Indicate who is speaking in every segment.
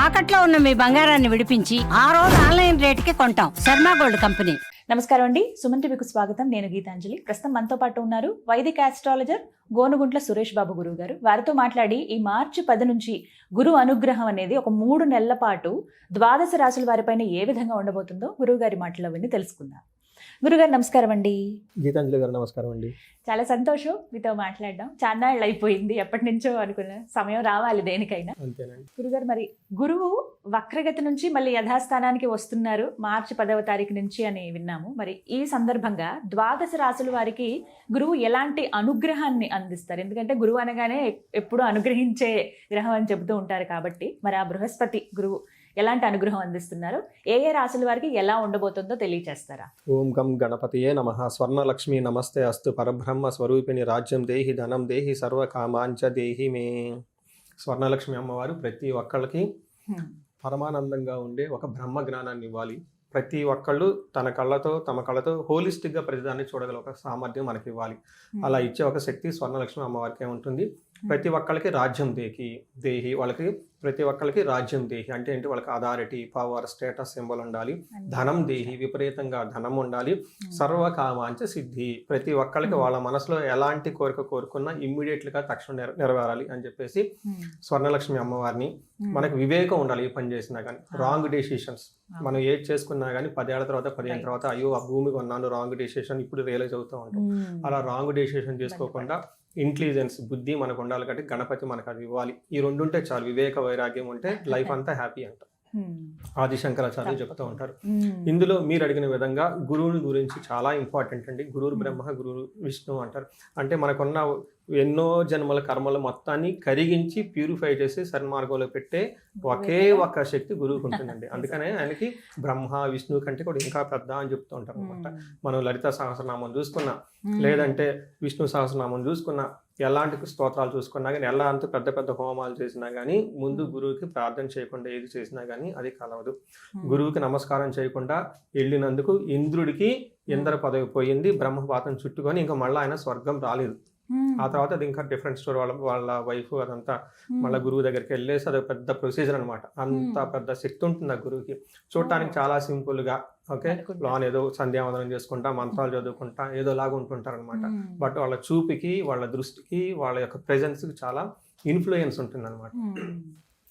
Speaker 1: తాకట్లో ఉన్న మీ బంగారాన్ని విడిపించి ఆ రోజు ఆన్లైన్ రేటుకి కొంటాం. Sharma gold company.
Speaker 2: నమస్కారం అండి, సుమన్ టీవీకి స్వాగతం. నేను గీతాంజలి. ప్రస్తుతం మనతో పాటు ఉన్నారు వైదిక ఆస్ట్రాలజర్ గోనుగుంట్ల సురేష్ బాబు గురువు గారు. వారితో మాట్లాడి ఈ మార్చి 10 నుంచి గురు అనుగ్రహం అనేది ఒక 3 నెలల పాటు ద్వాదశ రాశుల వారిపైన ఏ విధంగా ఉండబోతుందో గురువు గారి మాటల్లో విని తెలుసుకుందాం. గురుగారు నమస్కారం అండి.
Speaker 3: గీతాంజలి గారు నమస్కారం అండి.
Speaker 2: చాలా సంతోషం మీతో మాట్లాడడం. చాన్నాళ్ళు అయిపోయింది, ఎప్పటి నుంచో అనుకున్న సమయం రావాలి దేనికైనా.
Speaker 3: అంతేనండి.
Speaker 2: గురుగారు, మరి గురువు వక్రగతి నుంచి మళ్ళీ యథాస్థానానికి వస్తున్నారు మార్చి 10వ తారీఖు నుంచి అని విన్నాము. మరి ఈ సందర్భంగా ద్వాదశ రాశుల వారికి గురువు ఎలాంటి అనుగ్రహాన్ని అందిస్తారు? ఎందుకంటే గురువు అనగానే ఎప్పుడూ అనుగ్రహించే గ్రహం అని చెబుతూ ఉంటారు కాబట్టి, మరి ఆ బృహస్పతి గురువు ఎలాంటి అనుగ్రహం అందిస్తున్నారు, ఏ ఏ రాశుల వారికి ఎలా ఉండబోతుందో తెలియచేస్తారా?
Speaker 3: ఓం గం గణపతియే నమః. స్వర్ణలక్ష్మి నమస్తే అస్తు. పరబ్రహ్మ స్వరూపిణి రాజ్యం దేహి ధనం దేహి సర్వకామాంచ దేహి మే. స్వర్ణలక్ష్మి అమ్మవారు ప్రతి ఒక్కళ్ళకి పరమానందంగా ఉండే ఒక బ్రహ్మ జ్ఞానాన్ని ఇవ్వాలి. ప్రతి ఒక్కళ్ళు తన కళ్ళతో తమ కళ్ళతో హోలిస్టిక్గా ప్రతిదాన్ని చూడగల ఒక సామర్థ్యం మనకి ఇవ్వాలి. అలా ఇచ్చే ఒక శక్తి స్వర్ణలక్ష్మి అమ్మవారికి ఉంటుంది. ప్రతి ఒక్కళ్ళకి రాజ్యం దేహి వాళ్ళకి ప్రతి ఒక్కళ్ళకి రాజ్యం దేహి అంటే ఏంటి, వాళ్ళకి అథారిటీ, పవర్, స్టేటస్ సింబల్ ఉండాలి. ధనం దేహి, విపరీతంగా ధనం ఉండాలి. సర్వకామాంచ సిద్ధి, ప్రతి ఒక్కళ్ళకి వాళ్ళ మనసులో ఎలాంటి కోరిక కోరుకున్నా ఇమ్మీడియట్గా తక్షణం నెరవేరాలి అని చెప్పేసి స్వర్ణలక్ష్మి అమ్మవారిని. మనకి వివేకం ఉండాలి. ఏ పని చేసినా కానీ రాంగ్ డెసిషన్స్ మనం ఏది చేసుకున్నా కానీ 10 ఏళ్ల తర్వాత 15 తర్వాత అయ్యో ఆ భూమి కొన్నాను, రాంగ్ డెసిషన్ ఇప్పుడు రియలైజ్ అవుతూ ఉంటాం. అలా రాంగ్ డెసిషన్ చేసుకోకుండా ఇంటెలిజెన్స్, బుద్ధి మనకు ఉండాలి కాబట్టి గణపతి మనకు అది ఇవ్వాలి. ఈ 2 ఉంటే చాలు. వివేక వైరాగ్యం ఉంటే లైఫ్ అంతా హ్యాపీ అంట ఆది శంకరాచార్యులు చెప్తూ ఉంటారు. ఇందులో మీరు అడిగిన విధంగా గురువుని గురించి చాలా ఇంపార్టెంట్ అండి. గురువు బ్రహ్మ, గురువు విష్ణు అంటారు. అంటే మనకున్న ఎన్నో జన్మల కర్మల మొత్తాన్ని కరిగించి ప్యూరిఫై చేసి సన్మార్గంలో పెట్టే ఒకే ఒక శక్తి గురువుకు ఉంటుందండి. అందుకనే ఆయనకి బ్రహ్మ విష్ణు కంటే కూడా ఇంకా పెద్ద అని చెప్తూ ఉంటారు అనమాట. మనం లలిత సహస్రనామం చూసుకున్నా, లేదంటే విష్ణు సహస్రనామం చూసుకున్నా, ఎలాంటి స్తోత్రాలు చూసుకున్నా కానీ, ఎలాంటి పెద్ద పెద్ద హోమాలు చేసినా కానీ ముందు గురువుకి ప్రార్థన చేయకుండా ఏది చేసినా కానీ అది కలవదు. గురువుకి నమస్కారం చేయకుండా వెళ్ళినందుకు ఇంద్రుడికి ఇంద్ర పదవి పోయింది, బ్రహ్మపాతం చుట్టుకొని ఇంకా మళ్ళీ ఆయన స్వర్గం రాలేదు. ఆ తర్వాత అది ఇంకా డిఫరెంట్ స్టోరీ. వాళ్ళ వైఫ్ అదంతా మళ్ళీ గురువు దగ్గరికి వెళ్ళేసి అది పెద్ద ప్రొసీజర్ అనమాట. అంత పెద్ద శక్తి ఉంటుంది ఆ గురువుకి. చూడటానికి చాలా సింపుల్ గా ఓకే లోన్ ఏదో సంధ్యావందనం చేసుకుంటా, మంత్రాలు చదువుకుంటా ఏదో లాగా ఉంటుంటారు అనమాట. బట్ వాళ్ళ చూపుకి, వాళ్ళ దృష్టికి, వాళ్ళ యొక్క ప్రెజెన్స్ కి చాలా ఇన్ఫ్లుయెన్స్ ఉంటుంది అనమాట.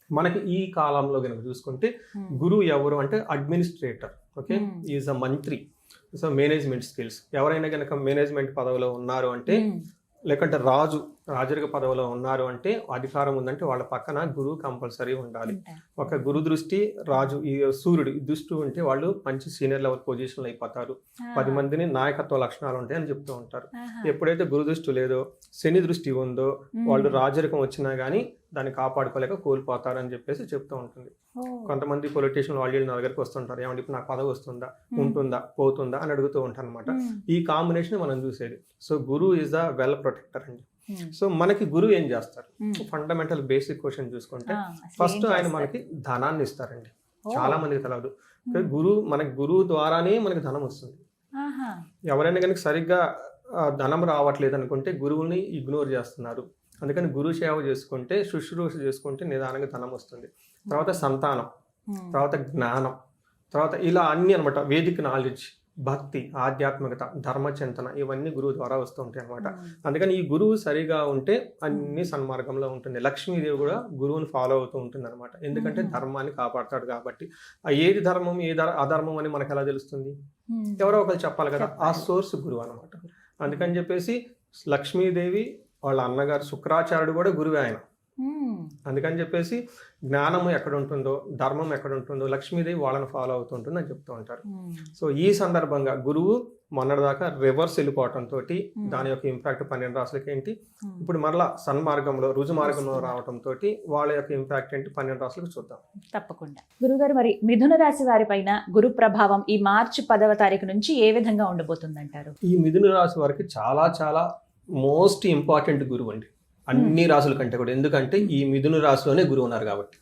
Speaker 3: మనకి ఈ కాలంలో కనుక చూసుకుంటే గురువు ఎవరు అంటే అడ్మినిస్ట్రేటర్, ఓకే, ఈజ్ అ మంత్రి. సో మేనేజ్మెంట్ స్కిల్స్, ఎవరైనా కనుక మేనేజ్మెంట్ పదవిలో ఉన్నారు అంటే, లేకంటే రాజరిక పదవిలో ఉన్నారు అంటే, అధికారం ఉందంటే వాళ్ళ పక్కన గురువు కంపల్సరీ ఉండాలి. ఒక గురు దృష్టి రాజు ఈ సూర్యుడు దృష్టి ఉంటే వాళ్ళు మంచి సీనియర్ లెవెల్ పొజిషన్లో అయిపోతారు. 10 మందిని నాయకత్వ లక్షణాలు ఉంటాయి అని చెప్తూ ఉంటారు. ఎప్పుడైతే గురు దృష్టి లేదో, శని దృష్టి ఉందో, వాళ్ళు రాజరికం వచ్చినా కానీ దాన్ని కాపాడుకోలేక కోల్పోతారు అని చెప్పేసి చెప్తూ ఉంటుంది. కొంతమంది పొలిటీషియన్ వాళ్ళు నా దగ్గరికి వస్తుంటారు, ఏమంటే ఇప్పుడు నాకు పదవి వస్తుందా, ఉంటుందా, పోతుందా అని అడుగుతూ ఉంటారు అనమాట. ఈ కాంబినేషన్ మనం చూసేది. సో గురువు ఈజ్ ద వెల్ ప్రొటెక్టర్ అండి. సో మనకి గురువు ఏం చేస్తారు? ఫండమెంటల్ బేసిక్ క్వశ్చన్ చూసుకుంటే ఫస్ట్ ఆయన మనకి ధనాన్ని ఇస్తారండి. చాలా మందికి తెలియదు. మనకి గురువు ద్వారానే మనకి ధనం వస్తుంది. ఎవరైనా కనుక సరిగ్గా ధనం రావట్లేదు అనుకుంటే గురువుని ఇగ్నోర్ చేస్తున్నారు. అందుకని గురు సేవ చేసుకుంటే, శుశ్రూష చేసుకుంటే నిదానంగా ధనం వస్తుంది. తర్వాత సంతానం, తర్వాత జ్ఞానం, తర్వాత ఇలా అన్ని అనమాట. వేదిక నాలెడ్జ్, భక్తి, ఆధ్యాత్మికత, ధర్మచింతన ఇవన్నీ గురువు ద్వారా వస్తూ ఉంటాయి అనమాట. అందుకని ఈ గురువు సరిగా ఉంటే అన్ని సన్మార్గంలో ఉంటుంది. లక్ష్మీదేవి కూడా గురువుని ఫాలో అవుతూ ఉంటుంది అనమాట. ఎందుకంటే ధర్మాన్ని కాపాడతాడు కాబట్టి. ఏది ధర్మం ఏది అధర్మం అని మనకు ఎలా తెలుస్తుంది? ఎవరో ఒకరు చెప్పాలి కదా. ఆ సోర్స్ గురువు అనమాట. అందుకని చెప్పేసి లక్ష్మీదేవి వాళ్ళ అన్నగారు శుక్రాచార్యుడు కూడా గురువే ఆయన. అందుకని చెప్పేసి జ్ఞానము ఎక్కడ ఉంటుందో, ధర్మం ఎక్కడ ఉంటుందో లక్ష్మీదేవి వాళ్ళని ఫాలో అవుతుంటుంది అని చెప్తూ ఉంటారు. సో ఈ సందర్భంగా గురువు మొన్నటిదాకా రివర్స్ వెళ్ళిపోవటంతో దాని యొక్క ఇంపాక్ట్ 12 రాశులకి ఏంటి, ఇప్పుడు మరలా సన్మార్గంలో రుజు మార్గంలో రావడంతో వాళ్ళ యొక్క ఇంపాక్ట్ ఏంటి 12 రాశులకు చూద్దాం.
Speaker 2: తప్పకుండా. గురుగారు, మరి మిథున రాశి వారి పైన గురు ప్రభావం ఈ మార్చి 10వ తారీఖు నుంచి ఏ విధంగా ఉండబోతుందంటారు?
Speaker 3: ఈ మిథున రాశి వారికి చాలా చాలా మోస్ట్ ఇంపార్టెంట్ గురువు అండి, అన్ని రాశుల కంటే కూడా. ఎందుకంటే ఈ మిథున రాశిలోనే గురువు ఉన్నారు కాబట్టి.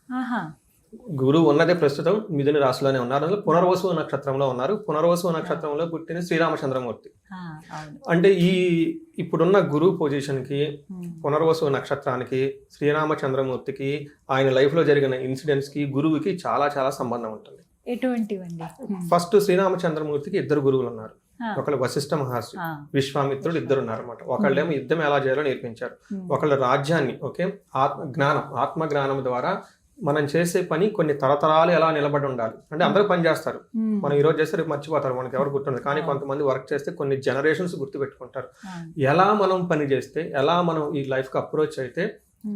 Speaker 3: గురువు ఉన్నదే ప్రస్తుతం మిథున రాశిలోనే ఉన్నారు. అందులో పునర్వసు నక్షత్రంలో ఉన్నారు. పునర్వసు నక్షత్రంలో పుట్టిన శ్రీరామచంద్రమూర్తి.
Speaker 2: అవును.
Speaker 3: అంటే ఇప్పుడున్న గురువు పొజిషన్కి, పునర్వసు నక్షత్రానికి, శ్రీరామచంద్రమూర్తికి, ఆయన లైఫ్లో జరిగిన ఇన్సిడెంట్స్కి, గురువుకి చాలా చాలా సంబంధం ఉంటుంది.
Speaker 2: ఎటువంటివండి?
Speaker 3: ఫస్ట్ శ్రీరామచంద్రమూర్తికి ఇద్దరు గురువులు ఉన్నారు. ఒకళ్ళు వశిష్ఠ మహర్షి, విశ్వామిత్రుడు, ఇద్దరు ఉన్నారు. ఒకళ్ళేమో యుద్ధం ఎలా చేయాలో నేర్పించారు. ఒకళ్ళు రాజ్యాన్ని ఆత్మ జ్ఞానం ద్వారా మనం చేసే పని కొన్ని తరతరాలు ఎలా నిలబడి ఉండాలి అంటే అందరూ పని చేస్తారు. మనం ఈ రోజు చేస్తే రేపు మర్చిపోతారు, మనకి ఎవరు గుర్తుండదు. కానీ కొంతమంది వర్క్ చేస్తే కొన్ని జనరేషన్స్ గుర్తుపెట్టుకుంటారు. ఎలా మనం పని చేస్తే, ఎలా మనం ఈ లైఫ్కి అప్రోచ్ అయితే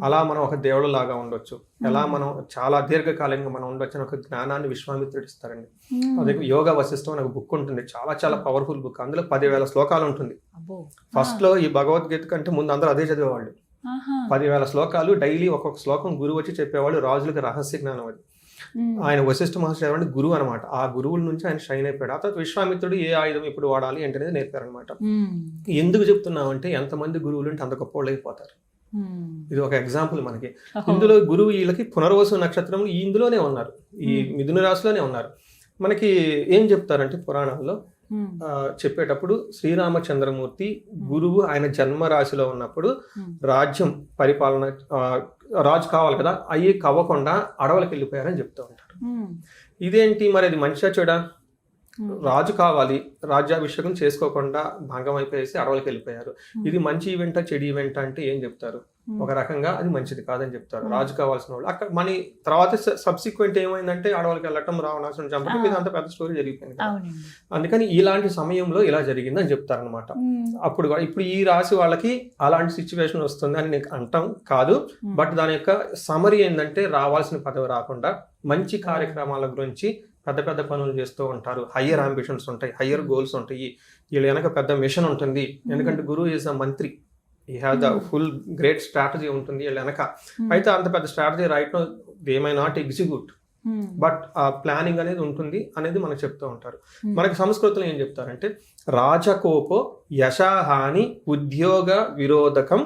Speaker 3: అలా మనం ఒక దేవుడు లాగా ఉండొచ్చు, ఎలా మనం చాలా దీర్ఘకాలంగా మనం ఉండొచ్చు అని ఒక జ్ఞానాన్ని విశ్వామిత్రుడు ఇస్తారండి. అదే యోగా వశిష్టం అని ఒక బుక్ ఉంటుంది, చాలా చాలా పవర్ఫుల్ బుక్. అందులో 10,000 శ్లోకాలు ఉంటుంది. ఫస్ట్ లో ఈ భగవద్గీత కంటే ముందు అందరూ అదే చదివేవాళ్ళు. 10,000 శ్లోకాలు డైలీ ఒక్కొక్క శ్లోకం గురువు వచ్చి చెప్పేవాళ్ళు. రాజులకి రహస్య జ్ఞానం అది. ఆయన వశిష్ఠ మహర్షి అంటే గురువు అనమాట. ఆ గురువుల నుంచి ఆయన షైన్ అయిపోయాడు. ఆ తర్వాత విశ్వామిత్రుడు ఏ ఆయుధం ఇప్పుడు వాడాలి ఏంటనేది నేర్పారనమాట. ఎందుకు చెప్తున్నామంటే ఎంతమంది గురువులు అంటే అంత గొప్ప వాళ్ళు అయిపోతారు. ఇది ఒక ఎగ్జాంపుల్ మనకి. ఇందులో గురువు వీళ్ళకి పునర్వసు నక్షత్రం ఇందులోనే ఉన్నారు, ఈ మిథున రాశిలోనే ఉన్నారు. మనకి ఏం చెప్తారంటే పురాణాల్లో చెప్పేటప్పుడు శ్రీరామచంద్రమూర్తి గురువు ఆయన జన్మ రాశిలో ఉన్నప్పుడు రాజ్యం పరిపాలన రాజు కావాలి కదా, అయ్యి కవ్వకుండా అడవులకు వెళ్ళిపోయారని చెప్తూ ఉంటారు. ఇదేంటి మరి, అది మంచిగా చెడా? రాజు కావాలి, రాజ్యాభిషేకం చేసుకోకుండా భంగం అయిపోయేసి అడవులకు వెళ్ళిపోయారు. ఇది మంచి ఈవెంటా చెడు ఈవెంటా అంటే ఏం చెప్తారు? ఒక రకంగా అది మంచిది కాదని చెప్తారు. రాజు కావాల్సిన వాళ్ళు అక్కడ మన తర్వాత సబ్సిక్వెంట్ ఏమైందంటే అడవులకు వెళ్ళటం, రావణాసురుని చంపడం, ఇది అంత పెద్ద స్టోరీ జరిగిపోయింది. అందుకని ఇలాంటి సమయంలో ఇలా జరిగిందని చెప్తారనమాట. ఇప్పుడు ఈ రాశి వాళ్ళకి అలాంటి సిచ్యువేషన్ వస్తుంది అని నీకు అంటాం కాదు. బట్ దాని యొక్క సమరీ ఏంటంటే రావాల్సిన పదవి రాకుండా మంచి కార్యక్రమాల గురించి పెద్ద పెద్ద పనులు చేస్తూ ఉంటారు. హయ్యర్ అంబిషన్స్ ఉంటాయి, హయ్యర్ గోల్స్ ఉంటాయి. వీళ్ళ వెనక పెద్ద మిషన్ ఉంటుంది. ఎందుకంటే గురువు ఈజ్ అ మంత్రి, ఈ have the full great strategy ఉంటుంది వీళ్ళ వెనక. అయితే అంత పెద్ద strategy right no they may not execute, but ఆ ప్లానింగ్ అనేది ఉంటుంది అనేది మనకు చెప్తూ ఉంటారు. మనకి సంస్కృతంలో ఏం చెప్తారంటే రాజకోపో యశాహాని ఉద్యోగ విరోధకం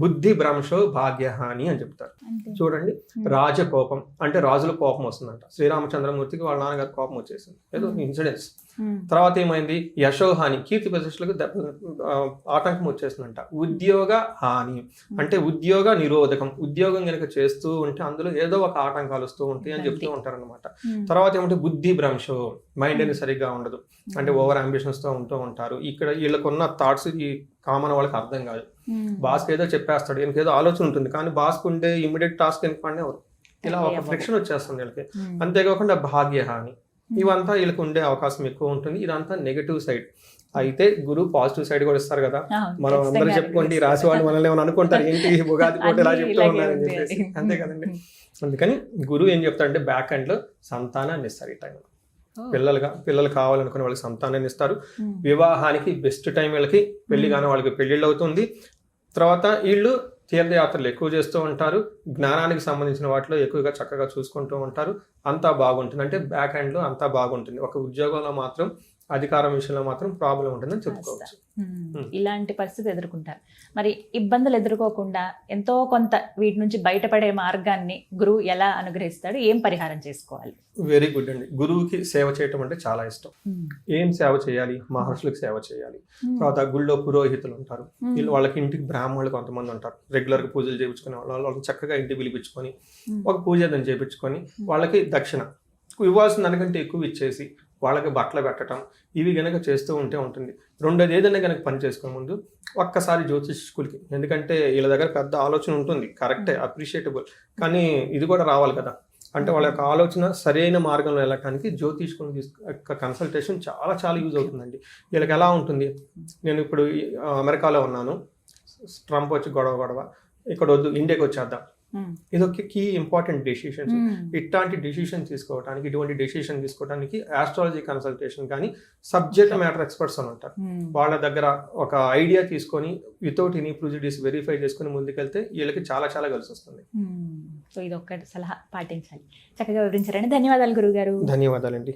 Speaker 3: బుద్ధి భ్రంశో భాగ్యహాని అని చెప్తారు. చూడండి, రాజకోపం అంటే రాజుల కోపం వస్తుందంట. శ్రీరామచంద్రమూర్తికి వాళ్ళ నాన్నగారు కోపం వచ్చేసింది, ఏదో ఇన్సిడెంట్స్. తర్వాత ఏమైంది, యశోహాని కీర్తి ప్రతిష్టలకు ఆటంకం వచ్చేసిందంట. ఉద్యోగ హాని అంటే ఉద్యోగ నిరోధకం, ఉద్యోగం కనుక చేస్తూ ఉంటే అందులో ఏదో ఒక ఆటంకాలు వస్తూ ఉంటాయి అని చెప్తూ ఉంటారు అనమాట. తర్వాత ఏమంటే బుద్ధి భ్రంశో, మైండ్ అనేది సరిగ్గా ఉండదు, అంటే ఓవర్ అంబిషన్స్ తో ఉంటూ ఉంటారు. ఇక్కడ వీళ్ళకున్న థాట్స్ ఈ కామన్ వాళ్ళకి అర్థం కాదు. బాస్కి ఏదో చెప్పేస్తాడు, ఈయనకి ఏదో ఆలోచన ఉంటుంది, కానీ బాస్కు ఉంటే ఇమ్మీడియట్ టాస్క్ ఎందుకు పడినా ఇలా ఒక ఫ్రిక్షన్ వచ్చేస్తుంది వీళ్ళకి. అంతేకాకుండా భాగ్యహాని, ఇవంతా వీళ్ళకి ఉండే అవకాశం ఎక్కువ ఉంటుంది. ఇదంతా నెగటివ్ సైడ్. అయితే గురువు పాజిటివ్ సైడ్ కూడా ఇస్తారు కదా. మనం అందరూ చెప్పుకోండి, రాసి వాళ్ళు మనల్ని ఏమైనా అనుకుంటారు, ఏంటి ఉగాది పూట ఇలా చెప్తూ ఉన్నారని చెప్పేసి, అంతే కదండి. అందుకని గురువు ఏం చెప్తారంటే బ్యాక్ ఎండ్ లో సంతానాన్ని ఇస్తారు. ఈ టైంలో పిల్లలు కావాలనుకునే వాళ్ళకి సంతానాన్ని ఇస్తారు. వివాహానికి బెస్ట్ టైం వీళ్ళకి, పెళ్లి కాని వాళ్ళకి పెళ్లిళ్ళు అవుతుంది. తర్వాత వీళ్ళు తీర్థయాత్రలు ఎక్కువ చేస్తూ ఉంటారు. జ్ఞానానికి సంబంధించిన వాటిలో ఎక్కువగా చక్కగా చూసుకుంటూ ఉంటారు. అంతా బాగుంటుంది. అంటే బ్యాక్ ఎండ్ లో అంతా బాగుంటుంది. ఒక ఉద్యోగంలో మాత్రం, అధికారం విషయంలో మాత్రం ప్రాబ్లం ఉంటుందని చెప్పుకోవచ్చు.
Speaker 2: ఇలాంటి పరిస్థితి ఎదుర్కొంటారు. మరి ఇబ్బందులు ఎదుర్కోకుండా ఎంతో కొంత వీటి నుంచి బయటపడే మార్గాన్ని గురువు ఎలా అనుగ్రహిస్తాడు, ఏం పరిహారం చేసుకోవాలి?
Speaker 3: వెరీ గుడ్ అండి. గురువుకి సేవ చేయటం అంటే చాలా ఇష్టం. ఏం సేవ చేయాలి? మహర్షులకు సేవ చేయాలి. తర్వాత గుళ్ళో పురోహితులు ఉంటారు, వీళ్ళు వాళ్ళకి ఇంటికి బ్రాహ్మణులు కొంతమంది ఉంటారు, రెగ్యులర్ గా పూజలు చేయించుకునే వాళ్ళకి చక్కగా ఇంటికి పిలిపించుకొని ఒక పూజ చేయించుకొని వాళ్ళకి దక్షిణ ఇవ్వాల్సిన దానికంటే ఎక్కువ ఇచ్చేసి వాళ్ళకి బట్టలు పెట్టడం, ఇవి కనుక చేస్తూ ఉంటుంది. రెండోది ఏదైనా కనుక పని చేసుకునే ముందు ఒక్కసారి జ్యోతిష్ స్కూల్కి, ఎందుకంటే వీళ్ళ దగ్గర పెద్ద ఆలోచన ఉంటుంది, కరెక్టే, అప్రిషియేటబుల్, కానీ ఇది కూడా రావాలి కదా. అంటే వాళ్ళ యొక్క ఆలోచన సరైన మార్గంలో వెళ్ళటానికి జ్యోతిష్కుని యొక్క కన్సల్టేషన్ చాలా చాలా యూజ్ అవుతుందండి. వీళ్ళకి ఎలా ఉంటుంది, నేను ఇప్పుడు అమెరికాలో ఉన్నాను, ట్రంప్ వచ్చి గొడవ ఇక్కడ వద్దు, ఇండియాకి వచ్చేద్దాం, ఇదొక కీ ఇంపార్టెంట్ డెసిషన్స్. ఇట్లాంటి డెసిషన్ తీసుకోవడానికి, ఇటువంటి డెసిషన్ తీసుకోవడానికి ఆస్ట్రాలజీ కన్సల్టేషన్ కానీ సబ్జెక్ట్ మ్యాటర్ ఎక్స్పర్ట్స్ అని ఉంటారు. వాళ్ళ దగ్గర ఒక ఐడియా తీసుకొని వితౌట్ ఎనీ ప్రిజుడిస్ వెరిఫై చేసుకుని ముందుకెళ్తే వీళ్ళకి చాలా చాలా కలిసి వస్తుంది.
Speaker 2: సో ఇది ఒక్కటి సలహా పాటించాలి. చక్కగా వివరించారండి. ధన్యవాదాలు గురువు గారు.
Speaker 3: ధన్యవాదాలండి.